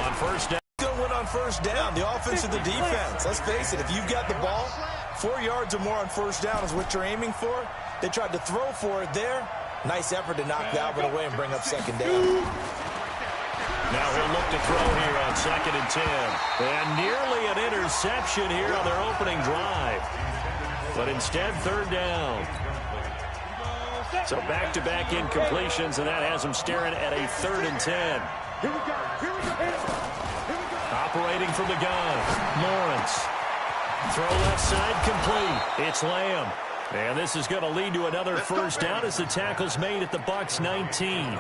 On first down. Still win on first down. The offense or the defense. Let's face it, if you've got the ball, 4 yards or more on first down is what you're aiming for. They tried to throw for it there. Nice effort to knock Galvin away and bring up second down. Now he'll look to throw here on 2nd and 10. And nearly an interception here on their opening drive. But instead, 3rd down. So back-to-back incompletions, and that has them staring at a 3rd and 10. Operating from the gun, Lawrence. Throw left side complete. It's Lamb. And this is going to lead to another first down as the tackle's made at the Bucs 19.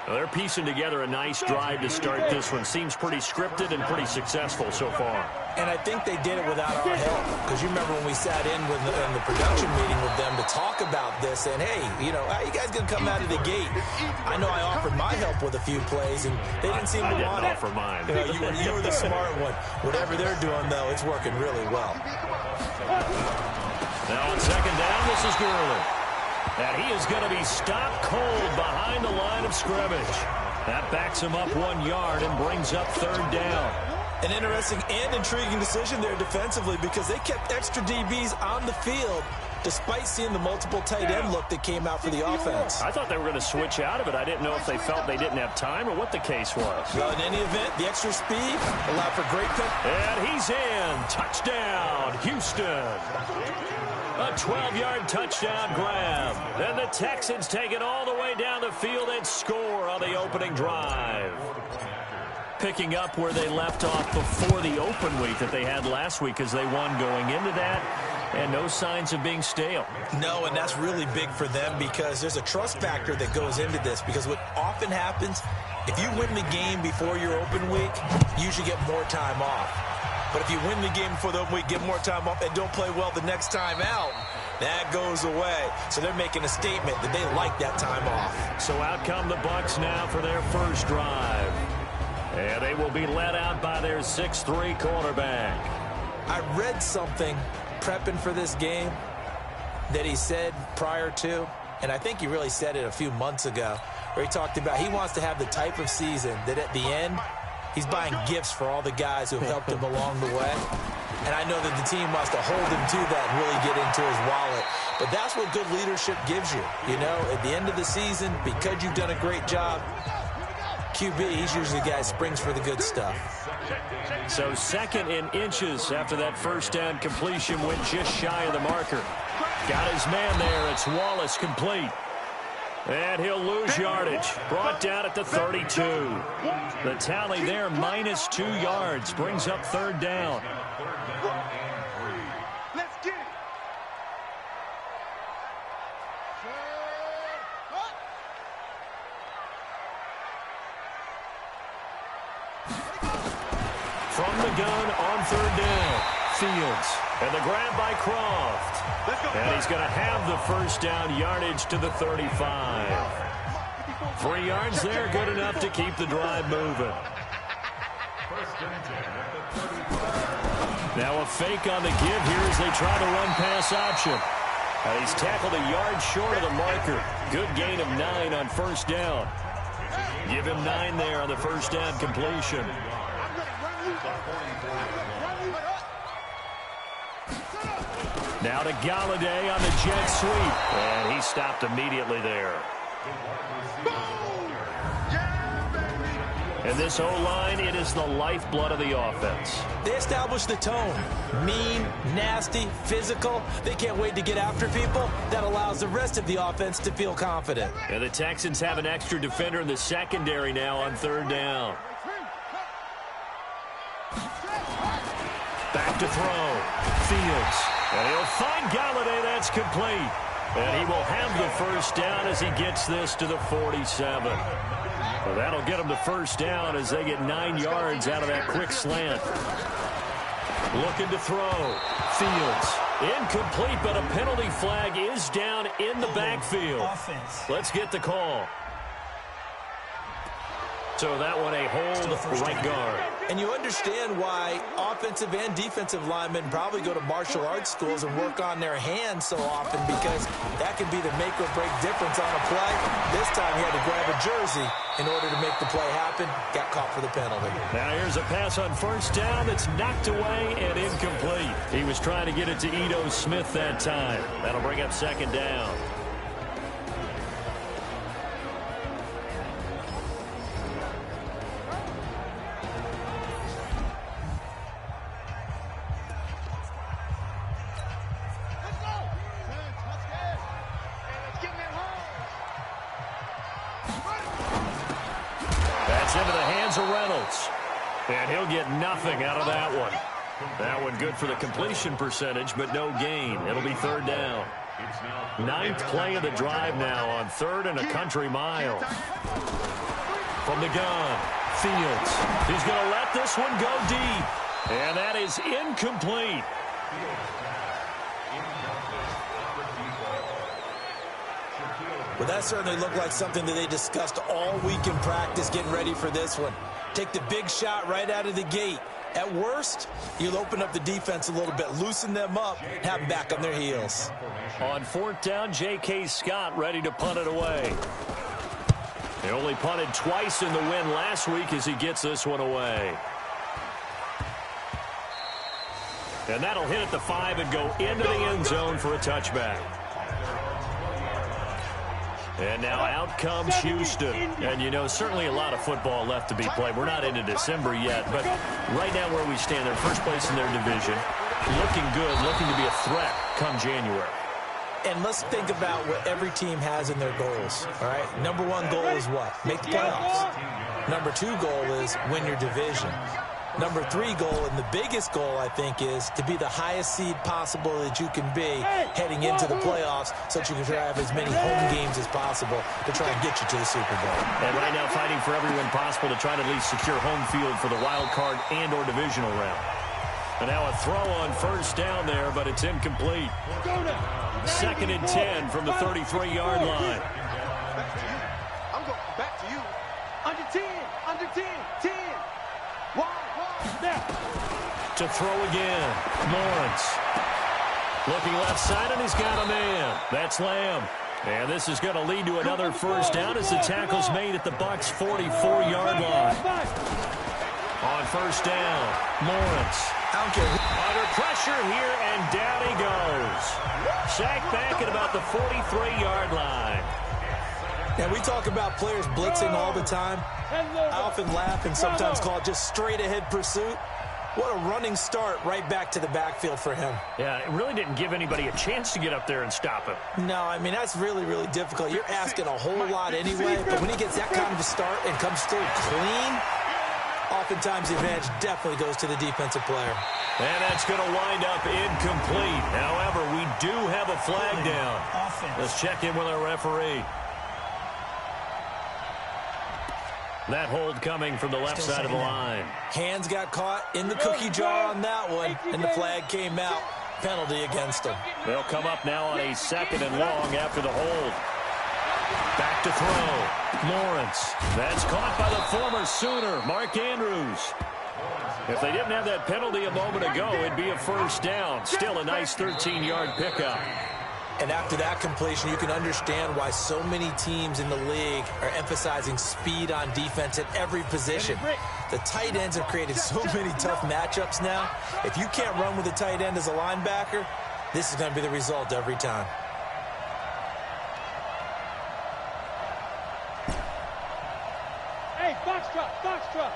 Well, they're piecing together a nice drive to start this one. Seems pretty scripted and pretty successful so far. And I think they did it without our help. Because you remember when we sat in the production meeting with them to talk about this. And, hey, you know, how you guys going to come out of the gate? I know I offered my help with a few plays, and they didn't seem to want it. I didn't offer mine. You know, you were the smart one. Whatever they're doing, though, it's working really well. Now on 2nd down, this is Gurley. And he is going to be stopped cold behind the line of scrimmage. That backs him up 1 yard and brings up 3rd down. An interesting and intriguing decision there defensively because they kept extra DBs on the field despite seeing the multiple tight end look that came out for the offense. I thought they were going to switch out of it. I didn't know if they felt they didn't have time or what the case was. Well, in any event, the extra speed allowed for great pick. And he's in. Touchdown, Houston. A 12-yard touchdown grab. Then the Texans take it all the way down the field and score on the opening drive. Picking up where they left off before the open week that they had last week as they won going into that. And no signs of being stale. No, and that's really big for them because there's a trust factor that goes into this. Because what often happens, if you win the game before your open week, you usually get more time off. But if you win the game before the open week, get more time off, and don't play well the next time out, that goes away. So they're making a statement that they like that time off. So out come the Bucs now for their first drive. And they will be led out by their 6'3" quarterback. I read something prepping for this game that he said prior to, and I think he really said it a few months ago, where he talked about he wants to have the type of season that at the end, he's buying gifts for all the guys who have helped him along the way. And I know that the team wants to hold him to that and really get into his wallet. But that's what good leadership gives you. You know, at the end of the season, because you've done a great job, QB, he's usually the guy who springs for the good stuff. So 2nd in inches after that first down completion went just shy of the marker. Got his man there. It's Wallace complete. And he'll lose yardage. Brought down at the 32. The tally there, minus 2 yards. Brings up 3rd down. Let's get it. From the gun on 3rd down. Fields. And the grab by Croft. And he's going to have the first down yardage to the 35. 3 yards there, good enough to keep the drive moving. Now a fake on the give here as they try to run pass option. And he's tackled a yard short of the marker. Good gain of 9 on first down. Give him 9 there on the first down completion. Now to Galladay on the jet sweep. And he stopped immediately there. And this O-line, it is the lifeblood of the offense. They established the tone. Mean, nasty, physical. They can't wait to get after people. That allows the rest of the offense to feel confident. And the Texans have an extra defender in the secondary now on 3rd down. Back to throw. Fields. And he'll find Galladay. That's complete. And he will have the first down as he gets this to the 47. Well, that'll get him the first down as they get 9 yards out of that quick slant. Looking to throw. Fields. Incomplete, but a penalty flag is down in the backfield. Let's get the call. So that one a hold right guard. And you understand why offensive and defensive linemen probably go to martial arts schools and work on their hands so often, because that can be the make or break difference on a play. This time he had to grab a jersey in order to make the play happen. Got caught for the penalty. Now here's a pass on first down that's knocked away and incomplete. He was trying to get it to Ito Smith that time. That'll bring up second down. Into the hands of Reynolds. And he'll get nothing out of that one. That one good for the completion percentage, but no gain. It'll be third down. Ninth play of the drive now on third and a country mile. From the gun, Fields. He's going to let this one go deep. And that is incomplete. Well, that certainly looked like something that they discussed all week in practice getting ready for this one. Take the big shot right out of the gate. At worst, you'll open up the defense a little bit, loosen them up, have them back on their heels. On fourth down, J.K. Scott ready to punt it away. He only punted twice in the win last week as he gets this one away. And that'll hit at the 5 and go into the end zone for a touchback. And now out comes Houston. And, you know, certainly a lot of football left to be played. We're not into December yet, but right now where we stand, they're first place in their division. Looking good, looking to be a threat come January. And let's think about what every team has in their goals, all right? Number one goal is what? Make the playoffs. Number two goal is win your division. Number three goal, and the biggest goal, I think, is to be the highest seed possible that you can be heading into the playoffs, so that you can try to have as many home games as possible to try and get you to the Super Bowl. And right now fighting for every win possible to try to at least secure home field for the wild card and or divisional round. And now a throw on first down there, but it's incomplete. Second and 10 from the 33-yard line. I'm going back to you. Under 10, under 10, 10. To throw again, Lawrence. Looking left side, and he's got a man. That's Lamb. And this is going to lead to another first down as the tackle's made at the Bucs' 44-yard line. On first down, Lawrence. Under pressure here, and down he goes. Sacked back at about the 43-yard line. Now, we talk about players blitzing all the time. I often laugh and sometimes call it just straight-ahead pursuit. What a running start right back to the backfield for him. Yeah, it really didn't give anybody a chance to get up there and stop him. No, I mean, that's really, really difficult. You're asking a whole lot anyway, but when he gets that kind of a start and comes through clean, oftentimes the advantage definitely goes to the defensive player. And that's going to wind up incomplete. However, we do have a flag down. Let's check in with our referee. That hold coming from the left side of the line. Hands got caught in the cookie jar on that one, and the flag came out. Penalty against them. They'll come up now on a second and long after the hold. Back to throw. Lawrence. That's caught by the former Sooner, Mark Andrews. If they didn't have that penalty a moment ago, it'd be a first down. Still a nice 13-yard pickup. And after that completion, you can understand why so many teams in the league are emphasizing speed on defense at every position. The tight ends have created so many tough matchups now. If you can't run with a tight end as a linebacker, this is going to be the result every time. Hey, box drop, box drop.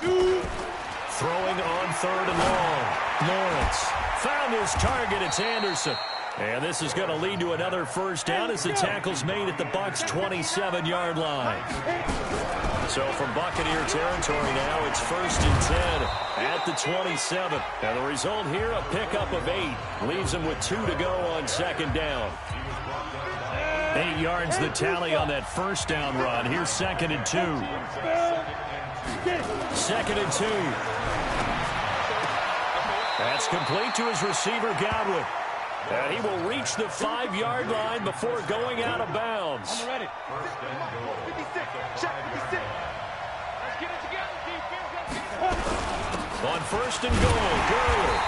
Throwing on third and long. Lawrence found his target. It's Anderson. And this is going to lead to another first down as the tackle's made at the Bucs' 27-yard line. So from Buccaneer territory now, it's first and 10 at the 27. And the result here, a pickup of 8. Leaves them with 2 to go on second down. 8 yards the tally on that first down run. Here's second and 2. Second and 2. That's complete to his receiver, Godwin. And he will reach the 5-yard line before going out of bounds. I'm ready. 56. Check 56. Let's get it together, defense. On first and goal, Gurley.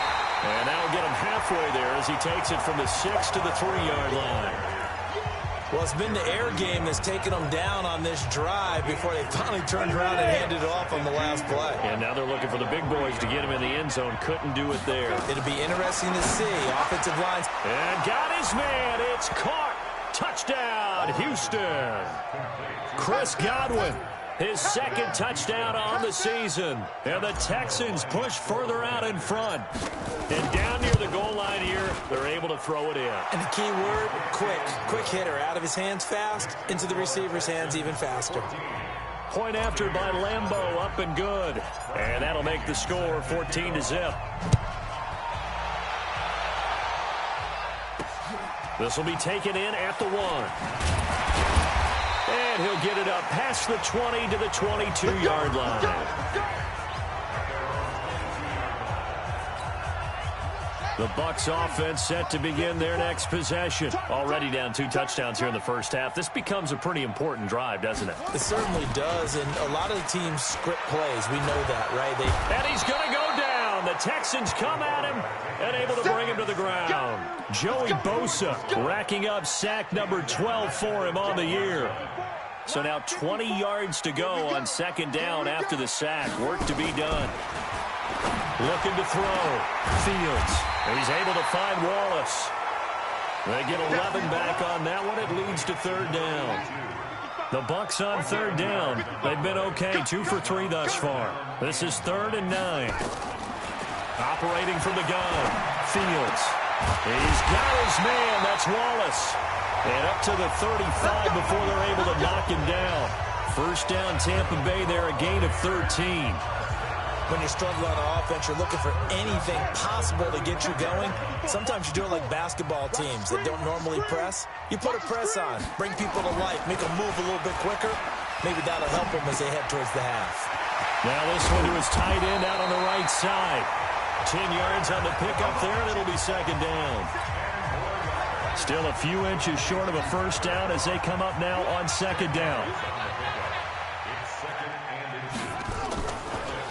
And now get him halfway there as he takes it from the 6 to the 3-yard line. Well, it's been the air game that's taken them down on this drive before they finally turned around and handed it off on the last play. And now they're looking for the big boys to get him in the end zone. Couldn't do it there. It'll be interesting to see. Offensive lines. And got his man. It's caught. Touchdown, Houston. Chris Godwin, his second touchdown on the season. And the Texans push further out in front. And down near the goal line here, they're able to throw it in. And the key word, quick. Quick hitter. Out of his hands fast, into the receiver's hands even faster. Point after by Lambeau, up and good. And that'll make the score 14-0. This will be taken in at the 1. And he'll get it up past the 20 to the 22-yard line. The Bucs offense set to begin their next possession. Already down 2 touchdowns here in the first half. This becomes a pretty important drive, doesn't it? It certainly does, and a lot of the teams script plays. We know that, right? And he's going to go down. The Texans come at him and able to bring him to the ground. Joey Bosa racking up sack number 12 for him on the year. So now 20 yards to go on second down after the sack. Work to be done. Looking to throw. Fields. And he's able to find Wallace. They get 11 back on that one. It leads to third down. The Bucs on third down. They've been okay. 2 for 3 thus far. This is 3rd and 9. Operating from the gun. Fields. He's got his man. That's Wallace. And up to the 35 before they're able to knock him down. First down, Tampa Bay there, a gain of 13. When you're struggling on offense, you're looking for anything possible to get you going. Sometimes you do it like basketball teams that don't normally press. You put a press on, bring people to life, make them move a little bit quicker. Maybe that'll help them as they head towards the half. Now this one to his tight end out on the right side. 10 yards on the pickup there, and it'll be second down. Still a few inches short of a first down as they come up now on second down.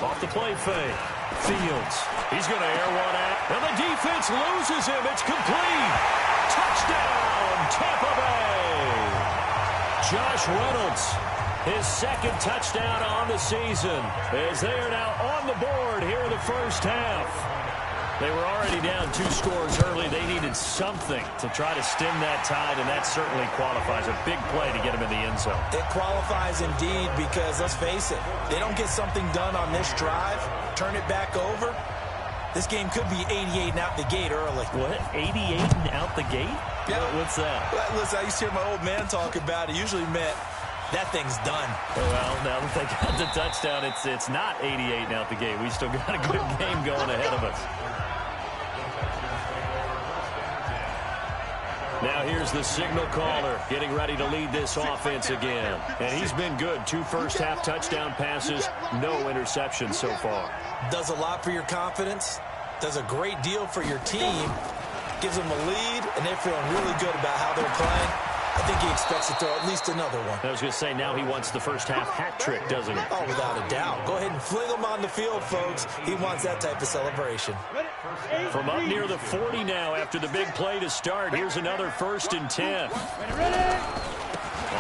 Off the play fake. Fields. He's going to air one out. And the defense loses him. It's complete. Touchdown, Tampa Bay. Josh Reynolds, his second touchdown on the season, as they are now on the board here in the first half. They were already down 2 scores early. They needed something to try to stem that tide, and that certainly qualifies. A big play to get them in the end zone. It qualifies indeed because, let's face it, they don't get something done on this drive, turn it back over, this game could be 88 and out the gate early. What? 88 and out the gate? Yeah. What's that? Listen, I used to hear my old man talk about it. Usually meant that thing's done. Well, now that they got the touchdown, it's not 88 and out the gate. We still got a good game going ahead of us. Now here's the signal caller getting ready to lead this offense again. And he's been good. 2 first-half touchdown passes, no interceptions so far. Does a lot for your confidence, does a great deal for your team, gives them a lead, and they're feeling really good about how they're playing. I think he expects to throw at least another one. I was going to say, now he wants the first-half hat trick, doesn't he? Oh, without a doubt. Go ahead and fling him on the field, folks. He wants that type of celebration. From up near the 40 now after the big play to start. Here's another 1st and 10.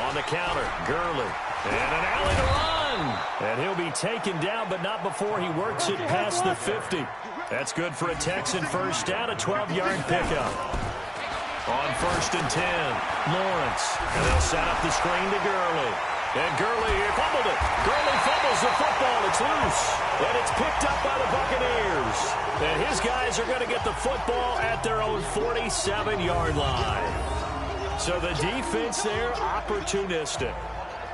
On the counter, Gurley. And an alley to run. And he'll be taken down, but not before he works it past the 50. That's good for a Texan first down, a 12-yard pickup. On 1st and 10, Lawrence. And they'll set up the screen to Gurley. And Gurley fumbled it. Gurley fumbles the football. It's loose. And it's picked up by the Buccaneers. And his guys are going to get the football at their own 47-yard line. So the defense there, opportunistic.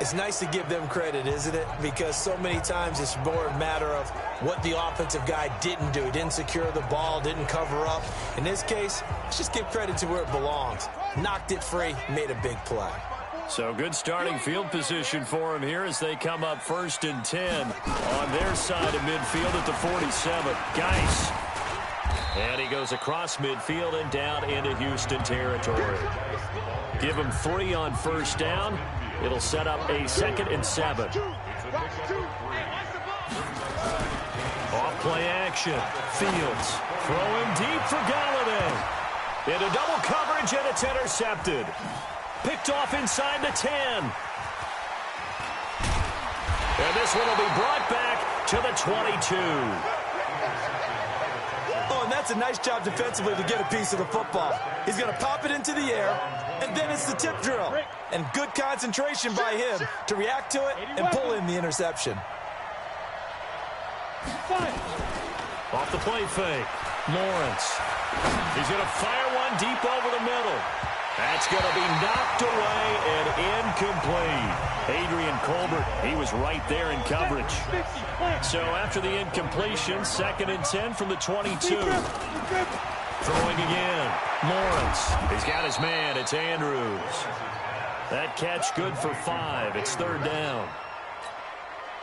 It's nice to give them credit, isn't it? Because so many times it's more a matter of what the offensive guy didn't do. He didn't secure the ball, didn't cover up. In this case, let's just give credit to where it belongs. Knocked it free, made a big play. So good starting field position for him here as they come up 1st and 10 on their side of midfield at the 47. Geis. And he goes across midfield and down into Houston territory. Give him 3 on first down. It'll set up a 2nd and 7. Off play action. Fields throwing deep for Galladay. Into double coverage, and it's intercepted. Picked off inside the 10. And this one will be brought back to the 22. Oh, and that's a nice job defensively to get a piece of the football. He's going to pop it into the air, and then it's the tip drill. And good concentration by him to react to it and pull in the interception. Off the play fake. Lawrence. He's going to fire one deep over the middle. That's going to be knocked away and incomplete. Adrian Colbert, he was right there in coverage. So after the incompletion, 2nd and 10 from the 22. Throwing again. Lawrence. He's got his man. It's Andrews. That catch good for 5. It's 3rd down.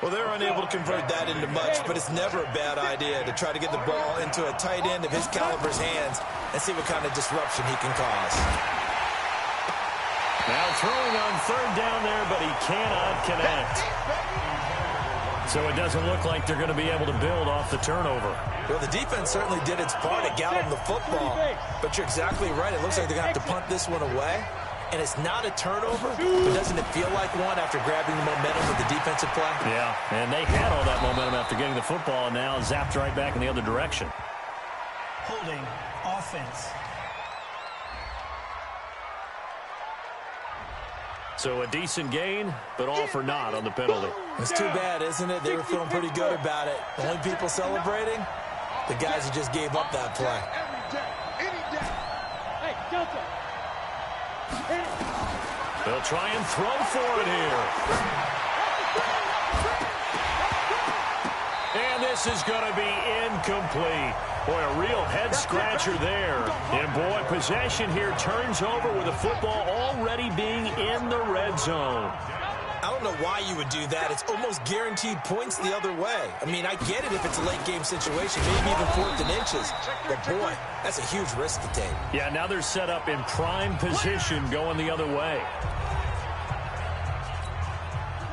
Well, they're unable to convert that into much, but it's never a bad idea to try to get the ball into a tight end of his caliber's hands and see what kind of disruption he can cause. Now throwing on 3rd down there, but he cannot connect. So it doesn't look like they're going to be able to build off the turnover. Well, the defense certainly did its part at galloping the football, but you're exactly right. It looks like they're going to have to punt this one away. And it's not a turnover, but doesn't it feel like one after grabbing the momentum with the defensive play? Yeah, and they had all that momentum after getting the football, and now zapped right back in the other direction. Holding offense. So a decent gain, but all for naught on the penalty. It's too bad, isn't it? They were feeling pretty good about it. The only people celebrating, the guys who just gave up that play. They'll try and throw for it here. And this is going to be incomplete. Boy, a real head-scratcher there. And, boy, possession here turns over with the football already being in the red zone. I don't know why you would do that. It's almost guaranteed points the other way. I mean, I get it if it's a late-game situation, maybe even 4th and inches. But, boy, that's a huge risk to take. Yeah, now they're set up in prime position going the other way.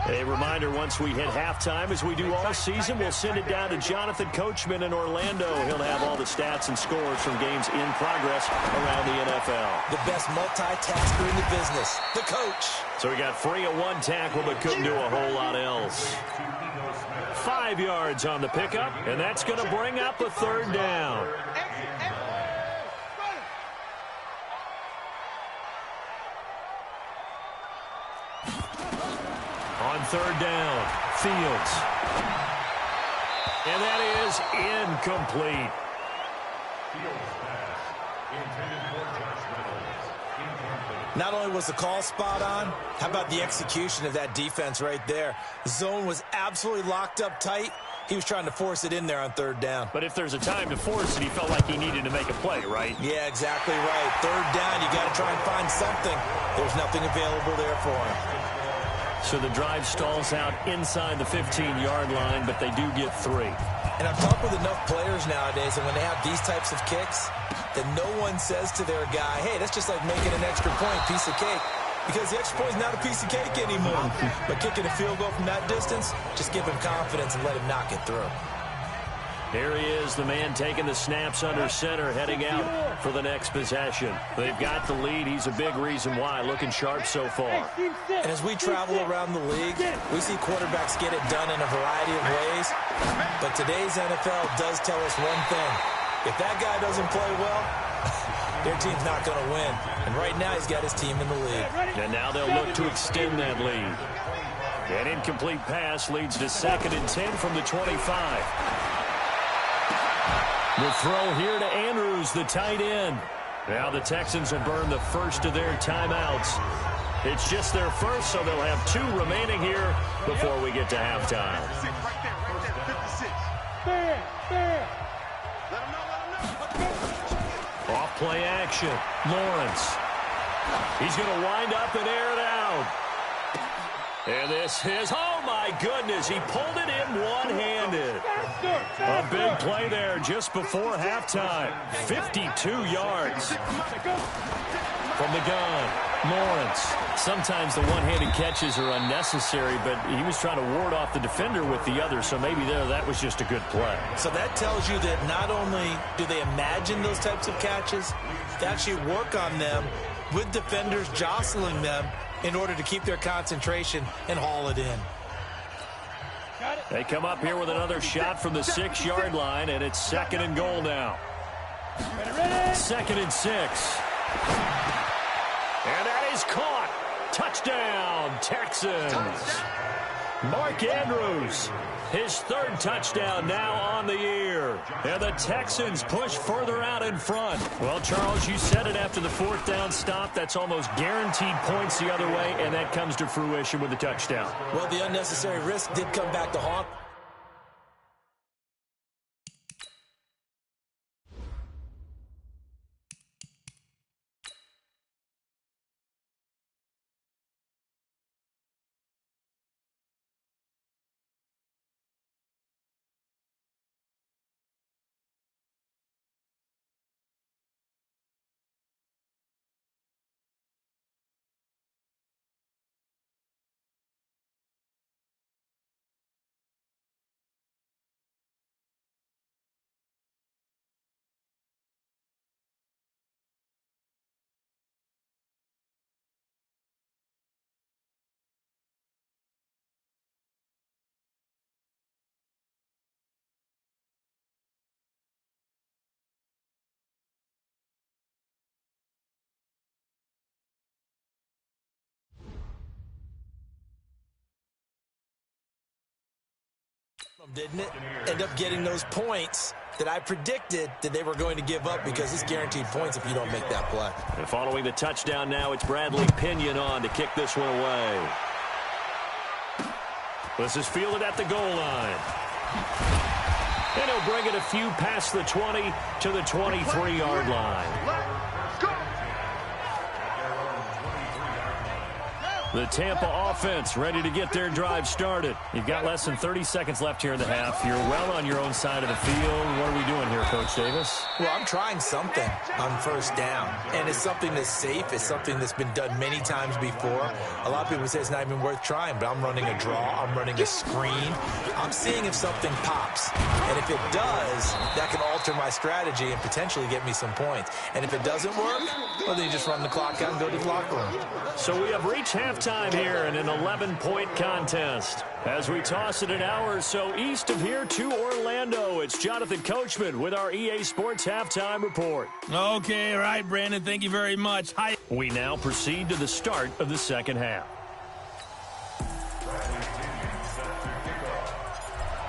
A reminder, once we hit halftime, as we do all season, we'll send it down to Jonathan Coachman in Orlando. He'll have all the stats and scores from games in progress around the NFL. The best multitasker in the business, the coach. So we got free of 1 tackle, but couldn't do a whole lot else. 5 yards on the pickup, and that's going to bring up a 3rd down. On 3rd down, Fields. And that is incomplete. Not only was the call spot on, how about the execution of that defense right there? The zone was absolutely locked up tight. He was trying to force it in there on 3rd down. But if there's a time to force it, he felt like he needed to make a play, right? Yeah, exactly right. 3rd down, you got to try and find something. There's nothing available there for him. So the drive stalls out inside the 15-yard line, but they do get 3. And I've talked with enough players nowadays, and when they have these types of kicks, that no one says to their guy, hey, that's just like making an extra point, piece of cake. Because the extra point is not a piece of cake anymore. But kicking a field goal from that distance, just give him confidence and let him knock it through. Here he is, the man taking the snaps under center, heading out for the next possession. They've got the lead. He's a big reason why, looking sharp so far. And as we travel around the league, we see quarterbacks get it done in a variety of ways. But today's NFL does tell us one thing. If that guy doesn't play well, their team's not going to win. And right now, he's got his team in the lead. And now they'll look to extend that lead. An incomplete pass leads to 2nd and 10 from the 25. The throw here to Andrews, the tight end. Now the Texans will burn the first of their timeouts. It's just their first, so they'll have 2 remaining here before we get to halftime. Off play action. Lawrence. He's going to wind up and air it out. And this is, oh my goodness, he pulled it in one-handed. A big play there just before halftime. 52 yards. From the gun, Lawrence. Sometimes the one-handed catches are unnecessary, but he was trying to ward off the defender with the other, so maybe that was just a good play. So that tells you that not only do they imagine those types of catches, they actually work on them with defenders jostling them in order to keep their concentration and haul it in. They come up here with another shot from the 6-yard line, and it's 2nd and goal now. 2nd and 6. And that is caught. Touchdown, Texans. Mark Andrews, his 3rd touchdown now on the year. And the Texans push further out in front. Well, Charles, you said it after the 4th down stop. That's almost guaranteed points the other way, and that comes to fruition with the touchdown. Well, the unnecessary risk did come back to haunt. Didn't it? End up getting those points that I predicted that they were going to give up because it's guaranteed points if you don't make that play. And following the touchdown now, it's Bradley Pinion on to kick this one away. This is fielded at the goal line. And he'll bring it a few past the 20 to the 23-yard line. The Tampa offense ready to get their drive started. You've got less than 30 seconds left here in the half. You're well on your own side of the field. What are we doing here, Coach Davis? Well, I'm trying something on 1st down. And it's something that's safe. It's something that's been done many times before. A lot of people say it's not even worth trying, but I'm running a draw. I'm running a screen. I'm seeing if something pops. And if it does, that can alter my strategy and potentially get me some points. And if it doesn't work, well, then you just run the clock out and go to the locker room. So we have reached halftime here in an 11-point contest. As we toss it an hour or so east of here to Orlando, it's Jonathan Coachman with our EA Sports Halftime Report. Okay, right, Brandon. Thank you very much. Hi. We now proceed to the start of the 2nd half.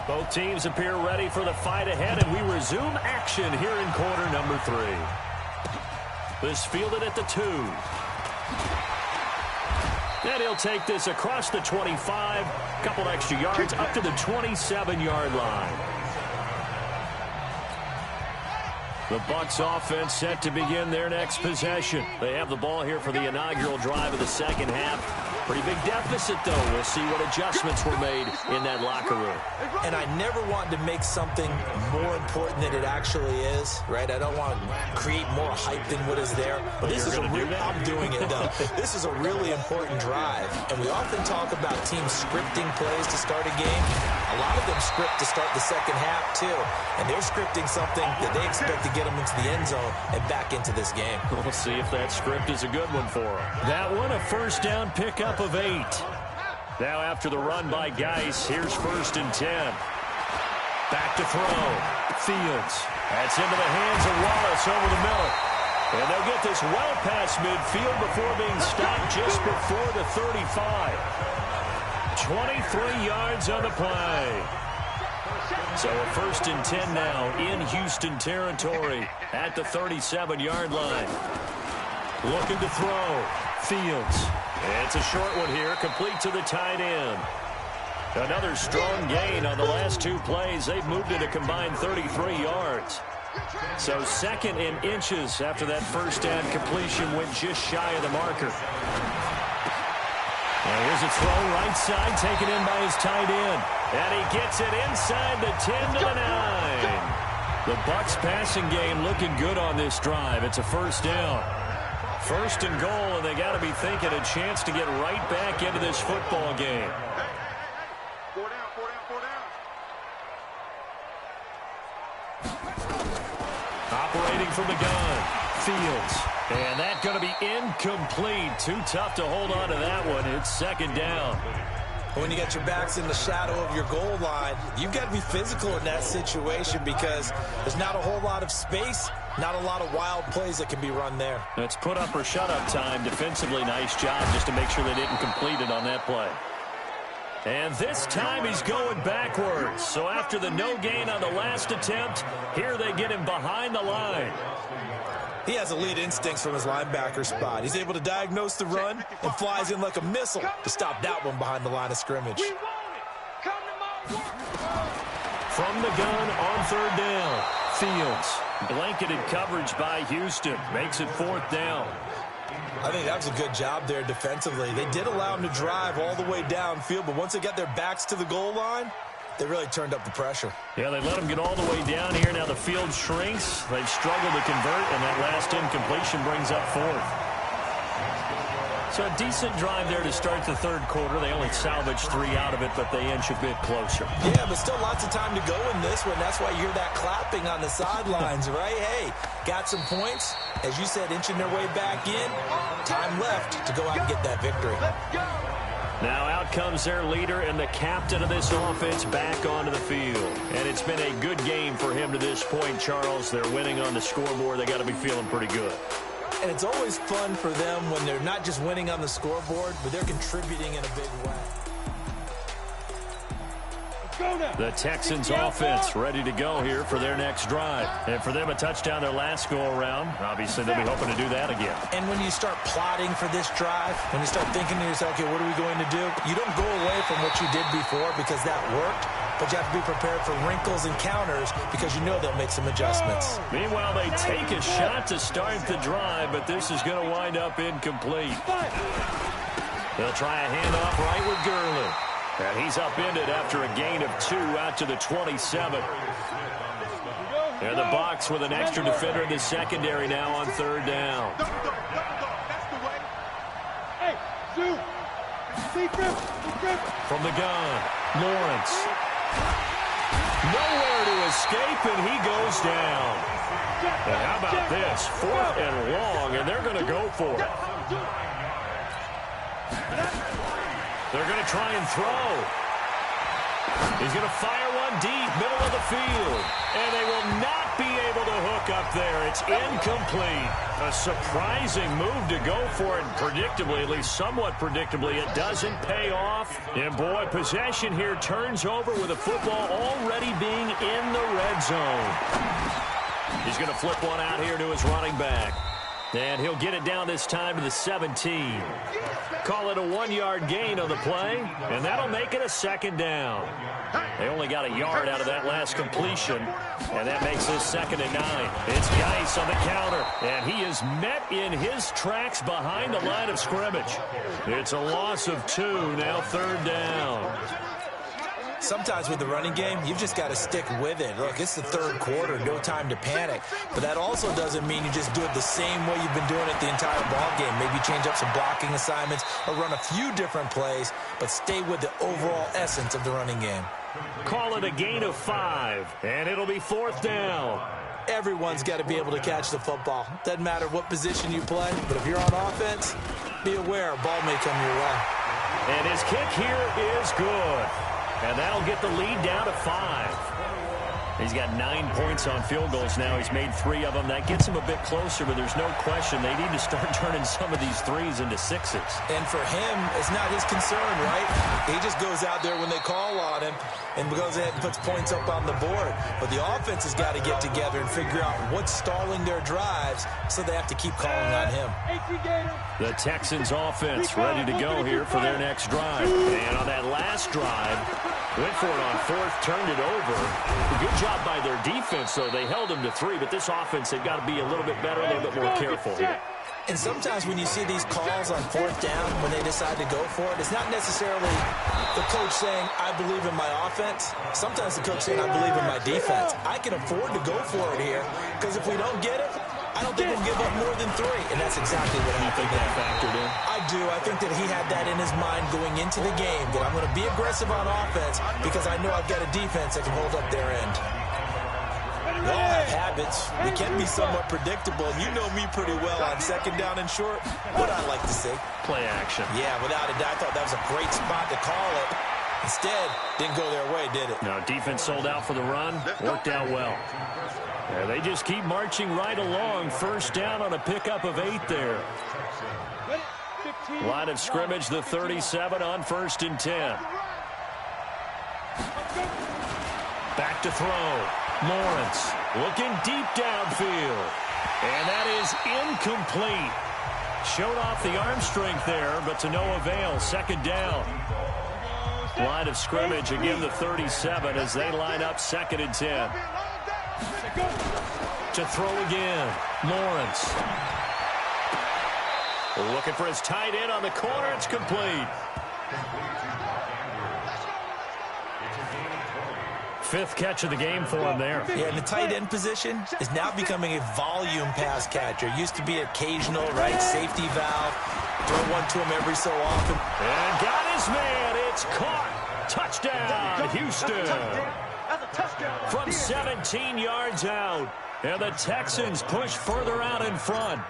Both teams appear ready for the fight ahead, and we resume action here in quarter number 3. This fielded at the 2. And he'll take this across the 25, couple extra yards, up to the 27-yard line. The Bucs offense set to begin their next possession. They have the ball here for the inaugural drive of the 2nd half. Pretty big deficit, though. We'll see what adjustments were made in that locker room. And I never want to make something more important than it actually is, right? I don't want to create more hype than what is there. But this is I'm doing it, though. This is a really important drive. And we often talk about teams scripting plays to start a game. A lot of them script to start the 2nd half, too. And they're scripting something that they expect to get them into the end zone and back into this game. We'll see if that script is a good one for them. That one, a 1st down pickup of 8. Now after the run by Geis, here's 1st and 10. Back to throw. Fields. That's into the hands of Wallace over the middle. And they'll get this well past midfield before being stopped just before the 35. 23 yards on the play. So a 1st and 10 now in Houston territory at the 37-yard line. Looking to throw. Fields. It's a short one here, complete to the tight end. Another strong gain on the last 2 plays. They've moved it a combined 33 yards. So 2nd and inches after that 1st down completion went just shy of the marker. And here's a throw right side, taken in by his tight end. And he gets it inside the 10 to the 9. The Bucs passing game looking good on this drive. It's a first down. First and goal, and they got to be thinking a chance to get right back into this football game. Four down. Operating from the gun, Fields. And that's going to be incomplete. Too tough to hold on to that one. It's second down. When you got your backs in the shadow of your goal line, you've got to be physical in that situation because there's not a whole lot of space, not a lot of wild plays that can be run there. It's put up or shut up time. Defensively, nice job just to make sure they didn't complete it on that play. And this time he's going backwards. So after the no gain on the last attempt, here they get him behind the line. He has elite instincts from his linebacker spot. He's able to diagnose the run and flies in like a missile to stop that one behind the line of scrimmage. From the gun on third down, Fields. Blanketed coverage by Houston. Makes it fourth down. I think that was a good job there defensively. They did allow him to drive all the way downfield, but once they got their backs to the goal line, they really turned up the pressure. Yeah, they let him get all the way down here. Now the field shrinks. They've struggled to convert, and that last incompletion brings up fourth. So a decent drive there to start the third quarter. They only salvaged 3 out of it, but they inch a bit closer. Yeah, but still lots of time to go in this one. That's why you hear that clapping on the sidelines, right? Hey, got some points. As you said, inching their way back in. Time left to go out and get that victory. Now out comes their leader and the captain of this offense back onto the field. And it's been a good game for him to this point, Charles. They're winning on the scoreboard. They got to be feeling pretty good. And it's always fun for them when they're not just winning on the scoreboard, but they're contributing in a big way. The Texans offense ready to go here for their next drive. And for them, a touchdown their last go-around. Obviously, they'll be hoping to do that again. And when you start plotting for this drive, when you start thinking to yourself, okay, what are we going to do? You don't go away from what you did before because that worked, but you have to be prepared for wrinkles and counters because you know they'll make some adjustments. Meanwhile, they take a shot to start the drive, but this is going to wind up incomplete. They'll try a handoff right with Gurley. And he's upended after a gain of 2 out to the 27. And the Bucs with an extra defender in the secondary now on third down. From the gun, Lawrence. Nowhere to escape, and he goes down. And how about this? 4th and long, and they're going to go for it. They're going to try and throw. He's going to fire one deep, middle of the field. And they will not be able to hook up there. It's incomplete. A surprising move to go for it. Predictably, at least somewhat predictably, it doesn't pay off. And boy, possession here turns over with the football already being in the red zone. He's going to flip one out here to his running back. And he'll get it down this time to the 17. Call it a 1-yard gain on the play, and that'll make it a second down. They only got a yard out of that last completion, and that makes this 2nd and 9. It's Geis on the counter, and he is met in his tracks behind the line of scrimmage. It's a loss of 2, now 3rd down. Sometimes with the running game, you've just got to stick with it. Look, it's the 3rd quarter, no time to panic. But that also doesn't mean you just do it the same way you've been doing it the entire ball game. Maybe change up some blocking assignments or run a few different plays, but stay with the overall essence of the running game. Call it a gain of 5, and it'll be 4th down. Everyone's got to be able to catch the football. Doesn't matter what position you play, but if you're on offense, be aware a ball may come your way. And his kick here is good. And that'll get the lead down to 5. He's got 9 points on field goals now. He's made 3 of them. That gets him a bit closer, but there's no question they need to start turning some of these 3s into 6s. And for him, it's not his concern, right? He just goes out there when they call on him and goes ahead and puts points up on the board. But the offense has got to get together and figure out what's stalling their drives, so they have to keep calling on him. The Texans offense ready to go here for their next drive. And on that last drive, Went for it on fourth, turned it over. Good job by their defense, though. They held them to 3, but this offense, they've got to be a little bit better, a little bit more careful here. And sometimes when you see these calls on fourth down, when they decide to go for it, it's not necessarily the coach saying, I believe in my offense. Sometimes the coach saying, I believe in my defense. I can afford to go for it here, because if we don't get it, I don't think we'll give up more than 3, and that's exactly what happened. You think that factored in? I do. I think that he had that in his mind going into the game, that I'm going to be aggressive on offense because I know I've got a defense that can hold up their end. We all have habits. We can be somewhat predictable, and you know me pretty well on second down and short. What I like to see. Play action. Yeah, without a doubt, I thought that was a great spot to call it. Instead, didn't go their way, did it? No, defense sold out for the run. Worked out well. Yeah, they just keep marching right along. First down on a pickup of 8 there. Line of scrimmage, the 37 on 1st and 10. Back to throw. Lawrence looking deep downfield. And that is incomplete. Showed off the arm strength there, but to no avail. Second down. Line of scrimmage, again the 37 as they line up 2nd and 10. To throw again. Lawrence. Looking for his tight end on the corner. It's complete. 5th catch of the game for him there. Yeah, and the tight end position is now becoming a volume pass catcher. Used to be occasional, right? Safety valve. Throw one to him every so often. And got his man. It's caught. Touchdown, Houston. From 17 yards out. And the Texans push further out in front.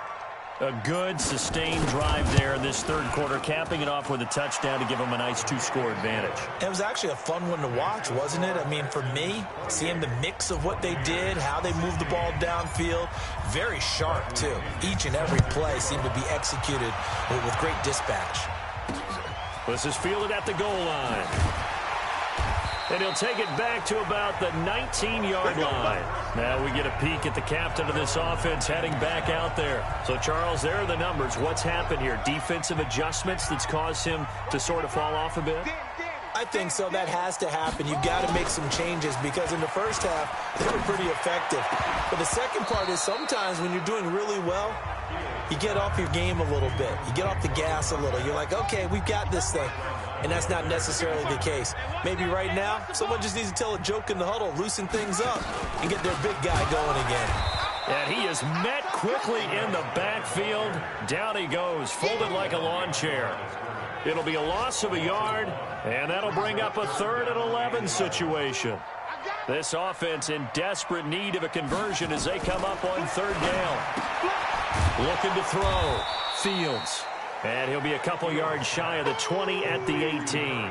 A good, sustained drive there in this 3rd quarter, capping it off with a touchdown to give them a nice 2-score advantage. It was actually a fun one to watch, wasn't it? I mean, for me, seeing the mix of what they did, how they moved the ball downfield, very sharp, too. Each and every play seemed to be executed with great dispatch. This is fielded at the goal line. And he'll take it back to about the 19-yard line. Now we get a peek at the captain of this offense heading back out there. So, Charles, there are the numbers. What's happened here? Defensive adjustments that's caused him to sort of fall off a bit? I think so. That has to happen. You've got to make some changes because in the first half, they were pretty effective. But the second part is sometimes when you're doing really well, you get off your game a little bit. You get off the gas a little. You're like, okay, we've got this thing. And that's not necessarily the case. Maybe right now, someone just needs to tell a joke in the huddle, loosen things up, and get their big guy going again. And he is met quickly in the backfield. Down he goes, folded like a lawn chair. It'll be a loss of a yard, and that'll bring up a 3rd and 11 situation. This offense in desperate need of a conversion as they come up on 3rd down. Looking to throw. Fields. And he'll be a couple yards shy of the 20 at the 18.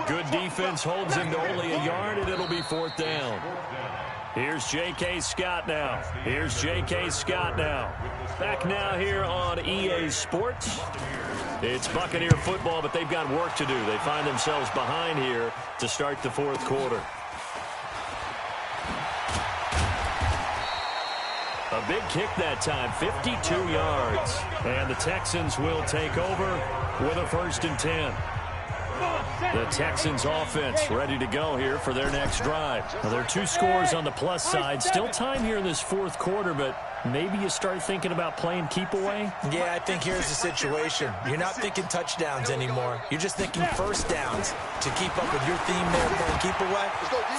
Good defense holds him to only a yard, and it'll be 4th down. Here's J.K. Scott now. Back now here on EA Sports. It's Buccaneer football, but they've got work to do. They find themselves behind here to start the 4th quarter. A big kick that time, 52 yards. And the Texans will take over with a 1st and 10. The Texans offense ready to go here for their next drive. Now, there are 2 scores on the plus side. Still time here in this 4th quarter, but maybe you start thinking about playing keep away? Yeah, I think here's the situation. You're not thinking touchdowns anymore. You're just thinking first downs. To keep up with your theme there, playing keep away,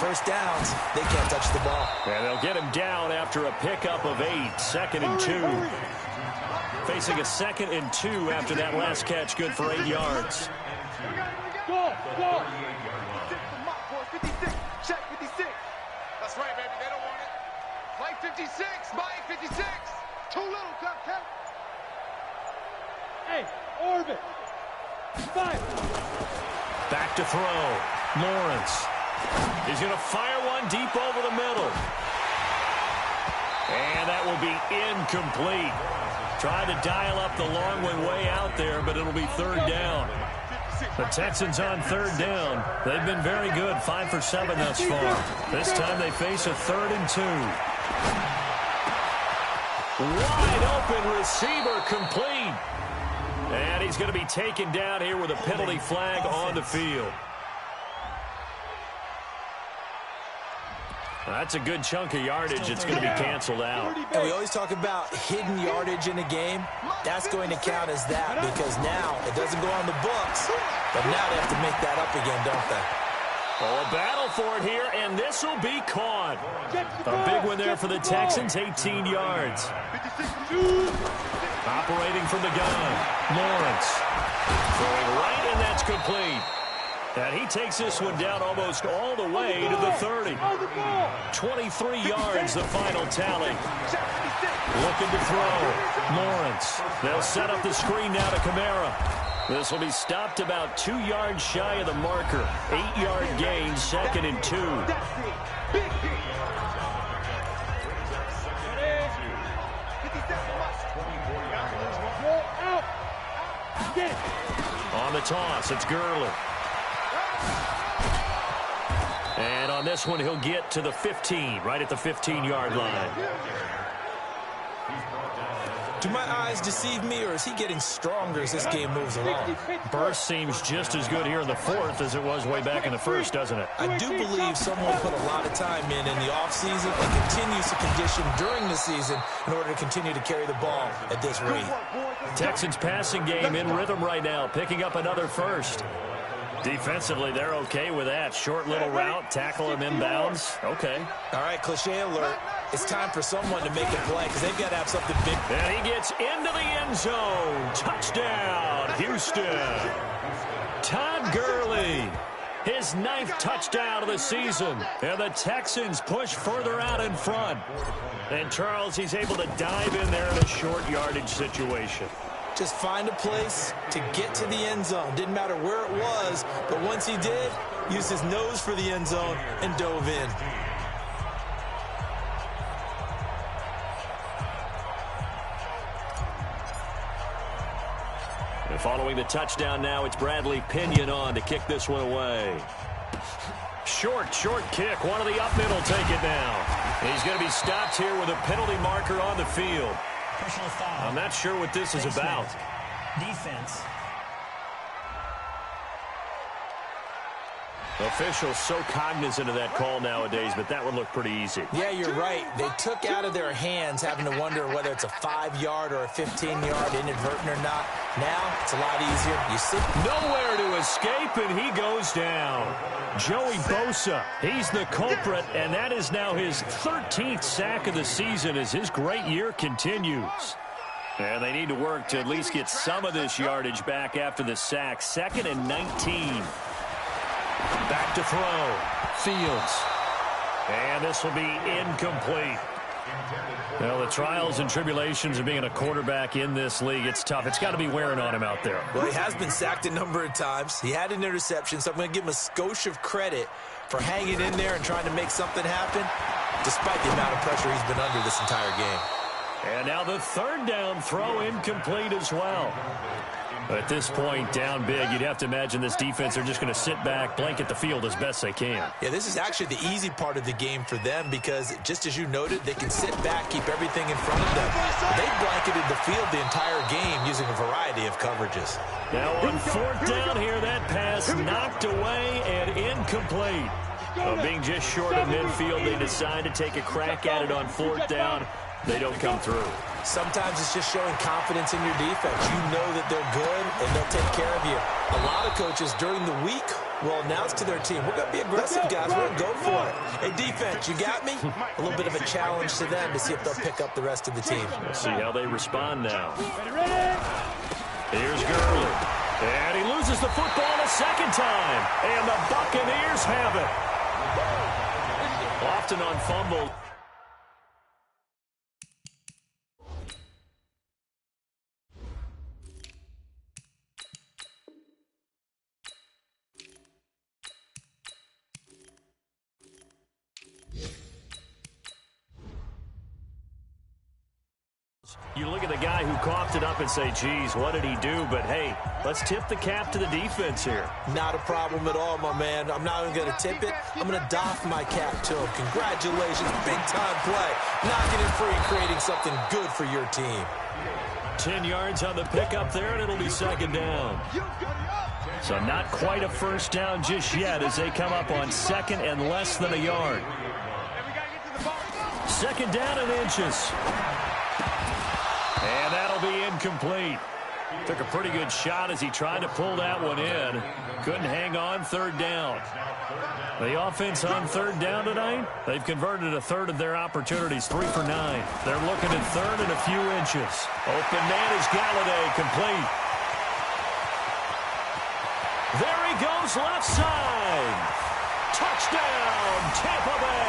first downs, they can't touch the ball. And they'll get him down after a pickup of 8, 2nd and 2. Facing a 2nd and 2 after that last catch, good for 8 yards. Go! 56, check 56. That's right, baby, they don't want it. Play 56, buy 56. Too little, count. Hey, orbit. 5. Back to throw. Lawrence. He's going to fire one deep over the middle. And that will be incomplete. Tried to dial up the long one way out there, but it'll be 3rd down. The Texans on 3rd down. They've been very good, 5 for 7 thus far. This time they face a 3rd and 2. Wide open receiver complete. And he's going to be taken down here with a penalty flag on the field. That's a good chunk of yardage. It's going to be canceled out. And we always talk about hidden yardage in a game. That's going to count as that because now it doesn't go on the books, but now they have to make that up again, don't they? Oh, a battle for it here, and this will be caught. A big one there for the Texans, 18 yards. Operating from the gun, Lawrence. Throwing right, and that's complete. And he takes this one down almost all the way to the 30. 23 yards, the final tally. Looking to throw. Lawrence. They'll set up the screen now to Kamara. This will be stopped about 2 yards shy of the marker. 8-yard gain, 2nd and 2. On the toss, it's Gurley. And on this one, he'll get to the 15, right at the 15-yard line. Do my eyes deceive me, or is he getting stronger as this game moves along? Burst seems just as good here in the 4th as it was way back in the 1st, doesn't it? I do believe someone put a lot of time in the offseason and continues to condition during the season in order to continue to carry the ball at this rate. Texans passing game in rhythm right now, picking up another first. Defensively, they're okay with that. Short little route, tackle him inbounds. Okay. All right, cliche alert. It's time for someone to make a play because they've got to have something big. And he gets into the end zone. Touchdown, Houston. Todd Gurley, his 9th touchdown of the season. And the Texans push further out in front. And Charles, he's able to dive in there in a short yardage situation. Just find a place to get to the end zone. Didn't matter where it was, but once he did, used his nose for the end zone and dove in. And following the touchdown now, it's Bradley Pinion on to kick this one away. Short kick. One of the up middle take it now. He's going to be stopped here with a penalty marker on the field. Personal foul. I'm not sure what this is about. Defense. Officials so cognizant of that call nowadays, but that would look pretty easy. Yeah, you're right. They took out of their hands having to wonder whether it's a 5-yard or a 15-yard inadvertent or not. Now, it's a lot easier. You see? Nowhere to escape, and he goes down. Joey Bosa, he's the culprit, and that is now his 13th sack of the season as his great year continues. And they need to work to at least get some of this yardage back after the sack. 2nd and 19. Back to throw. Fields. And this will be incomplete. Well, the trials and tribulations of being a quarterback in this league, it's tough. It's got to be wearing on him out there. Well, he has been sacked a number of times. He had an interception, so I'm going to give him a skosh of credit for hanging in there and trying to make something happen, despite the amount of pressure he's been under this entire game. And now the 3rd down throw incomplete as well. At this point, down big, you'd have to imagine this defense are just going to sit back, blanket the field as best they can. Yeah, this is actually the easy part of the game for them because, just as you noted, they can sit back, keep everything in front of them. They've blanketed the field the entire game using a variety of coverages. Now on 4th down here, that pass knocked away and incomplete. Being just short of midfield, they decide to take a crack at it on 4th down. They don't come through. Sometimes it's just showing confidence in your defense. You know that they're good, and they'll take care of you. A lot of coaches during the week will announce to their team, we're going to be aggressive, guys. We're going to go for it. Hey, defense, you got me? A little bit of a challenge to them to see if they'll pick up the rest of the team. We'll see how they respond now. Here's Gurley. And he loses the football a 2nd time. And the Buccaneers have it. Often on fumble. You look at the guy who coughed it up and say, geez, what did he do? But, hey, let's tip the cap to the defense here. Not a problem at all, my man. I'm not even going to tip it. I'm going to doff my cap to him. Congratulations, big-time play. Knocking it free and creating something good for your team. 10 yards on the pickup there, and it'll be 2nd down. So not quite a 1st down just yet as they come up on 2nd and less than a yard. Second down and inches. And that'll be incomplete. Took a pretty good shot as he tried to pull that one in. Couldn't hang on. Third down. The offense on third down tonight, they've converted a third of their opportunities, 3 for 9. They're looking at third and a few inches. Open man is Galladay, complete. There he goes, left side. Touchdown, Tampa Bay.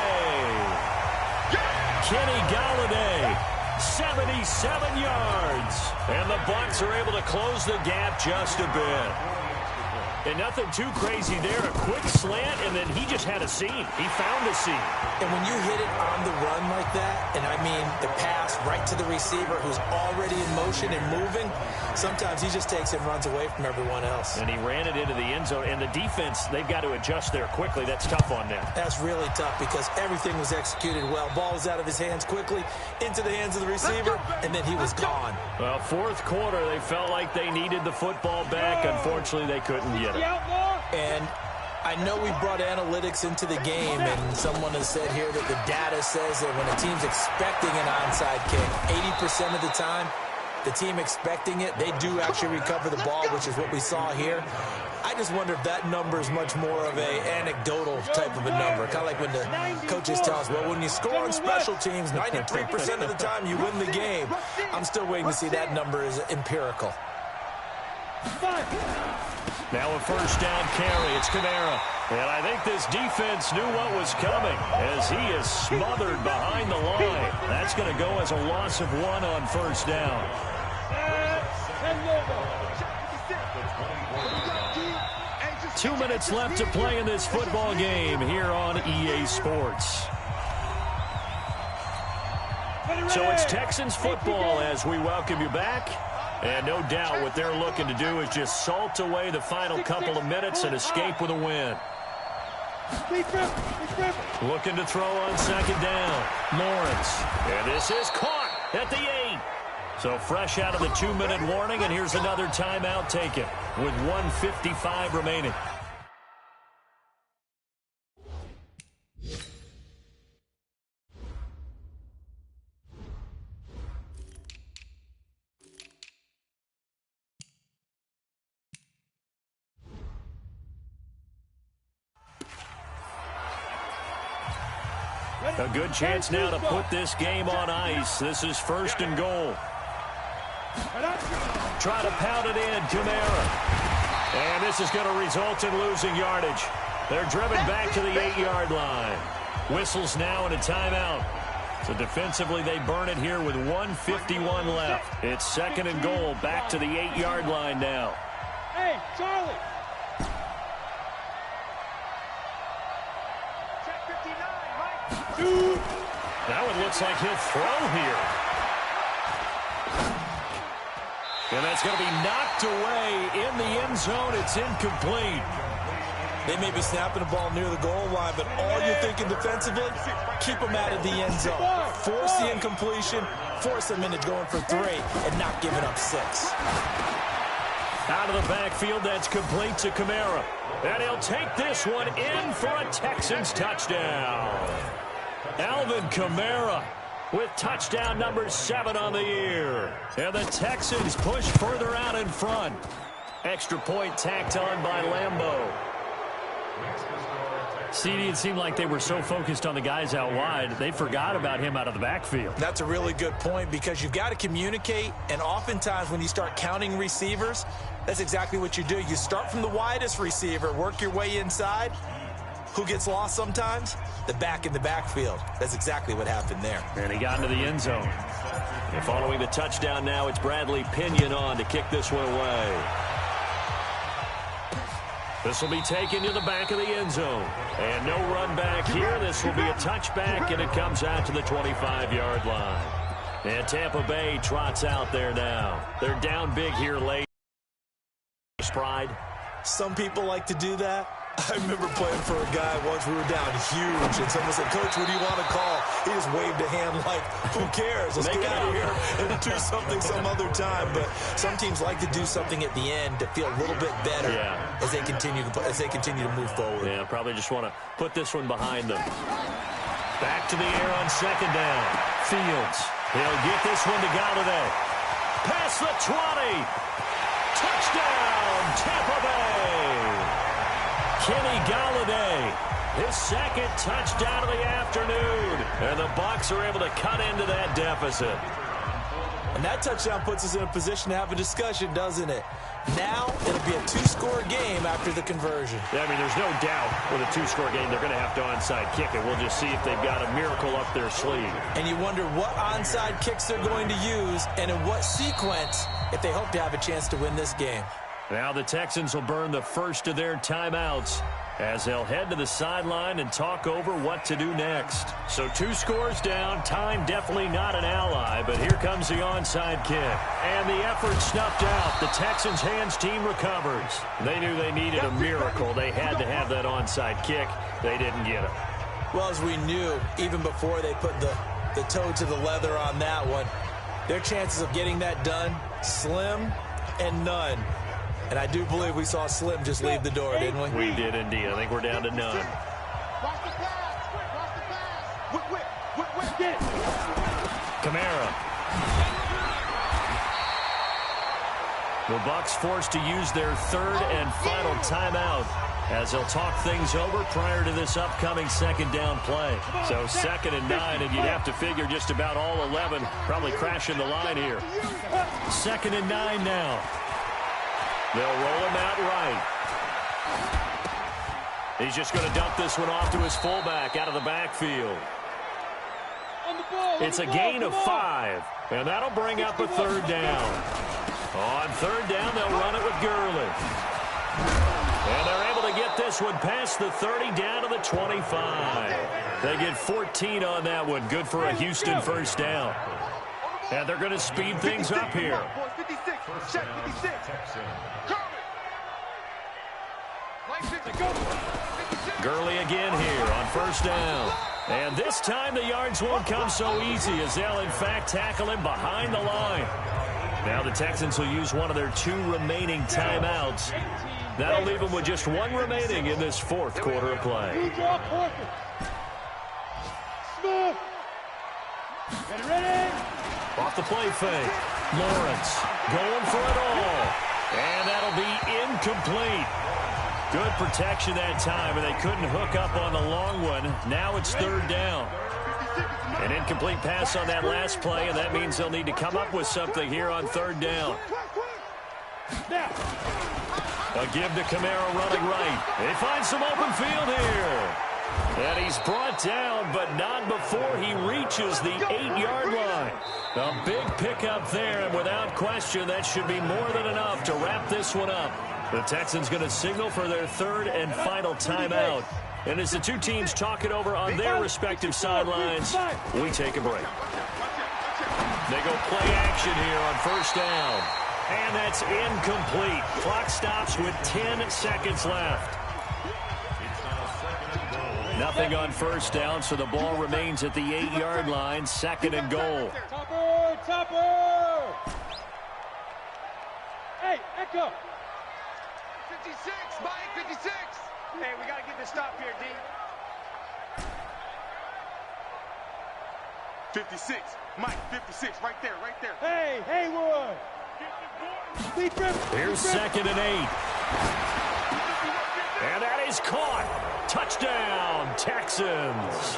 Kenny Galladay, 77 yards. And the Bucs are able to close the gap just a bit. And nothing too crazy there. A quick slant, and then he just had a seam. He found a seam. And when you hit it on the run like that, and I mean the pass right to the receiver who's already in motion and moving, sometimes he just takes it and runs away from everyone else. And he ran it into the end zone. And the defense, they've got to adjust there quickly. That's tough on them. That's really tough because everything was executed well. Ball was out of his hands quickly, into the hands of the receiver, and then he was gone. Well, fourth quarter, they felt like they needed the football back. Unfortunately, they couldn't get it. And I know we brought analytics into the game, and someone has said here that the data says that when a team's expecting an onside kick, 80% of the time, the team expecting it, they do actually recover the ball, which is what we saw here. I just wonder if that number is much more of an anecdotal type of a number. Kind of like when the coaches tell us, well, when you score on special teams, 93% of the time you win the game. I'm still waiting to see that number is empirical. Now a first down carry. It's Kamara. And I think this defense knew what was coming as he is smothered behind the line. That's going to go as a loss of 1 on first down. Two minutes left to play in this football game here on EA Sports. So it's Texans football as we welcome you back. And no doubt what they're looking to do is just salt away the final couple of minutes and escape with a win. Looking to throw on second down. Lawrence. And this is caught at the 8. So fresh out of the 2-minute warning, and here's another timeout taken with 1:55 remaining. A good chance now to put this game on ice. This is first and goal. Try to pound it in, Kamara. And this is going to result in losing yardage. They're driven back to the 8-yard line. Whistles now and a timeout. So defensively, they burn it here with 1:51 left. It's second and goal, back to the 8-yard line now. Hey, Charlie. That one looks like he'll throw here. And that's going to be knocked away in the end zone. It's incomplete. They may be snapping the ball near the goal line, but all you're thinking defensively, keep them out of the end zone. Force the incompletion, force them into going for 3, and not giving up 6. Out of the backfield, that's complete to Kamara. And he'll take this one in for a Texans touchdown. Alvin Kamara with touchdown number 7 on the year. And the Texans push further out in front. Extra point tacked on by Lambeau. CD, it seemed like they were so focused on the guys out wide, they forgot about him out of the backfield. That's a really good point because you've got to communicate, and oftentimes when you start counting receivers, that's exactly what you do. You start from the widest receiver, work your way inside. Who gets lost sometimes? The back in the backfield. That's exactly what happened there. And he got into the end zone. And following the touchdown now, it's Bradley Pinion on to kick this one away. This will be taken to the back of the end zone. And no run back here. This will be a touchback, and it comes out to the 25-yard line. And Tampa Bay trots out there now. They're down big here late. Pride. Some people like to do that. I remember playing for a guy once. We were down huge, and someone said, "Coach, what do you want to call?" He just waved a hand like, "Who cares? Let's get out of here and do something some other time." But some teams like to do something at the end to feel a little bit better as they continue to move forward. Yeah, probably just want to put this one behind them. Back to the air on second down. Fields. He'll get this one to Galladay. Past the 20. Touchdown, Tampa Bay. Kenny Galladay, his second touchdown of the afternoon. And the Bucs are able to cut into that deficit. And that touchdown puts us in a position to have a discussion, doesn't it? Now it'll be a two-score game after the conversion. Yeah, I mean, there's no doubt with a two-score game they're going to have to onside kick it. We'll just see if they've got a miracle up their sleeve. And you wonder what onside kicks they're going to use and in what sequence if they hope to have a chance to win this game. Now the Texans will burn the first of their timeouts as they'll head to the sideline and talk over what to do next. So 2 scores down, time definitely not an ally, but here comes the onside kick. And the effort snuffed out. The Texans' hands team recovers. They knew they needed a miracle. They had to have that onside kick. They didn't get it. Well, as we knew, even before they put the toe to the leather on that one, their chances of getting that done, slim and none. And I do believe we saw Slim just leave the door, didn't we? We did indeed. I think we're down to none. Watch the pass. Watch the pass. Whip. Get it. Kamara. The Bucs forced to use their third and final timeout as they'll talk things over prior to this upcoming second down play. So 2nd and 9, and you'd have to figure just about all 11 probably crashing the line here. 2nd and 9 now. They'll roll him out right. He's just going to dump this one off to his fullback out of the backfield. It's a gain of 5, and that'll bring up a 3rd down. On 3rd down, they'll run it with Gurley. And they're able to get this one past the 30 down to the 25. They get 14 on that one. Good for a Houston first down. And they're going to speed things up here. 56. Check 56. Gurley again here on 1st down. And this time the yards won't come so easy as they'll in fact tackle him behind the line. Now the Texans will use one of their 2 remaining timeouts. That'll leave them with just 1 remaining in this 4th quarter of play. Off the play fake. Lawrence going for it all. And that'll be incomplete. Good protection that time, and they couldn't hook up on the long one. Now it's 3rd down. An incomplete pass on that last play, and that means they'll need to come up with something here on 3rd down. A give to Kamara running right. They find some open field here. And he's brought down, but not before he reaches the 8-yard line. A big pickup there, and without question, that should be more than enough to wrap this one up. The Texans going to signal for their 3rd and final timeout. And as the 2 teams talk it over on their respective sidelines, we take a break. They go play action here on 1st down. And that's incomplete. Clock stops with 10 seconds left. Nothing on 1st down, so the ball remains at the 8-yard line. 2nd and goal. Topper! Hey, Echo! 56, Mike, 56. Hey, we got to get this stop here, D. 56, Mike, 56, right there. Hey, Haywood! Here's 2nd and 8. And that is caught. Touchdown, Texans.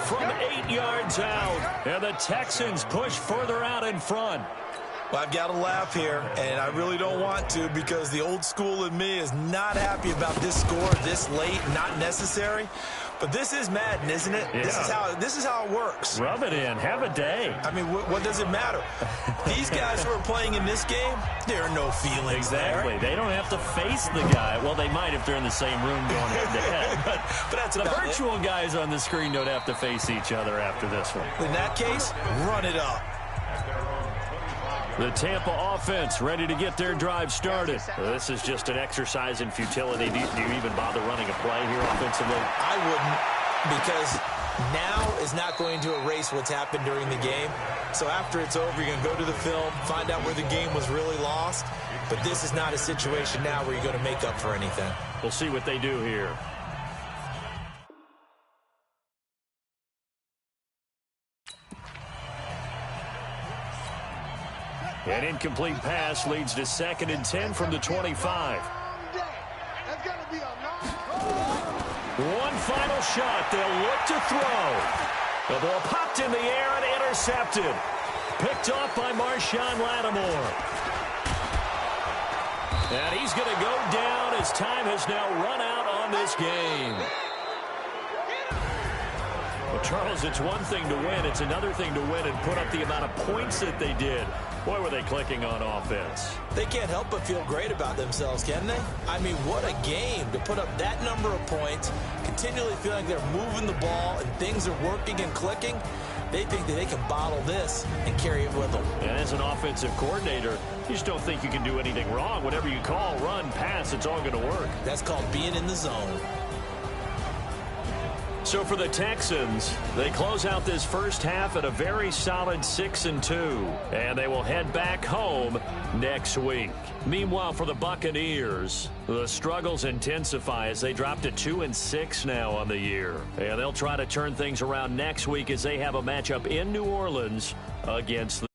From 8 yards out. And the Texans push further out in front. Well, I've got to laugh here, and I really don't want to because the old school in me is not happy about this score this late, not necessary. But this is Madden, isn't it? Yeah. This is how it works. Rub it in. Have a day. I mean, what does it matter? These guys who are playing in this game, there are no feelings Exactly. there. They don't have to face the guy. Well, they might if they're in the same room going head-to-head. But that's the about virtual guys on the screen don't have to face each other after this one. In that case, run it up. The Tampa offense ready to get their drive started. This is just an exercise in futility. Do you even bother running a play here offensively? I wouldn't, because now is not going to erase what's happened during the game. So after it's over, you're going to go to the film, find out where the game was really lost. But this is not a situation now where you're going to make up for anything. We'll see what they do here. An incomplete pass leads to 2nd and 10 from the 25. One final shot. They'll look to throw. The ball popped in the air and intercepted. Picked off by Marshawn Lattimore. And he's going to go down as time has now run out on this game. Well, Charles, it's one thing to win. It's another thing to win and put up the amount of points that they did. Boy, were they clicking on offense. They can't help but feel great about themselves, can they? I mean, what a game to put up that number of points, continually feeling they're moving the ball and things are working and clicking. They think that they can bottle this and carry it with them. And as an offensive coordinator, you just don't think you can do anything wrong. Whatever you call, run, pass, it's all going to work. That's called being in the zone. So for the Texans, they close out this first half at a very solid 6-2, and they will head back home next week. Meanwhile, for the Buccaneers, the struggles intensify as they drop to 2-6 now on the year. And they'll try to turn things around next week as they have a matchup in New Orleans against the